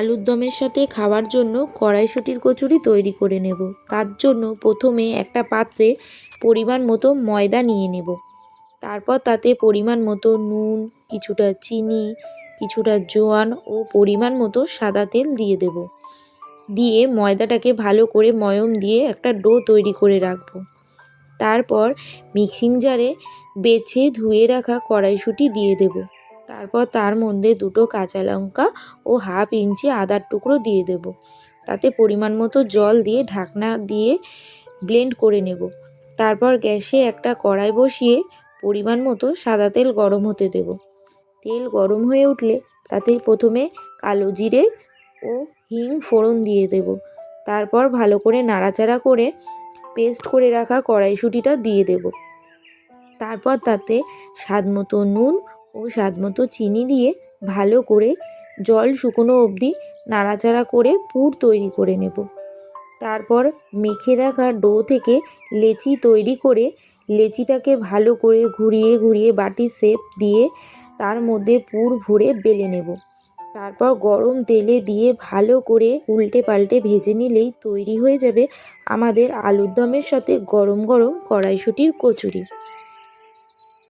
আলুর দমের সাথে খাওয়ার জন্য কড়াইশুঁটির কচুরি তৈরি করে নেব। তার জন্য প্রথমে একটা পাত্রে পরিমাণ মতো ময়দা নিয়ে নেব। তারপর তাতে পরিমাণ মতো নুন, কিছুটা চিনি, কিছুটা জোয়ান ও পরিমাণ মতো সাদা তেল দিয়ে দেব। দিয়ে ময়দাটাকে ভালো করে ময়ম দিয়ে একটা ডো তৈরি করে রাখবো। তারপর মিক্সিং জারে বেছে ধুয়ে রাখা কড়াইশুঁটি দিয়ে দেব। তারপর তার মধ্যে দুটো কাঁচা লঙ্কা ও হাফ ইঞ্চি আদার টুকরো দিয়ে দেব। তাতে পরিমাণ মতো জল দিয়ে ঢাকনা দিয়ে ব্লেন্ড করে নেব। তারপর গ্যাসে একটা কড়াই বসিয়ে পরিমাণ মতো সাদা তেল গরম হতে দেব। তেল গরম হয়ে উঠলে তাতে প্রথমে কালো জিরে ও হিং ফোড়ন দিয়ে দেব। তারপর ভালো করে নাড়াচাড়া করে পেস্ট করে রাখা কড়াইশুঁটিটা দিয়ে দেব। তারপর তাতে স্বাদ মতো নুন ও স্বাদ মতো চিনি দিয়ে ভালো করে জল শুকনো অবধি নাড়াচাড়া করে পুর তৈরি করে নেব। তারপর মেখে রাখা ডো থেকে লেচি তৈরি করে লেচিটাকে ভালো করে ঘুরিয়ে ঘুরিয়ে বাটির শেপ দিয়ে তার মধ্যে পুর ভরে বেলে নেব। তারপর গরম তেলে দিয়ে ভালো করে উল্টে পাল্টে ভেজে নিলেই তৈরি হয়ে যাবে আমাদের আলুর দমের সাথে গরম গরম কড়াইশুঁটির কচুরি।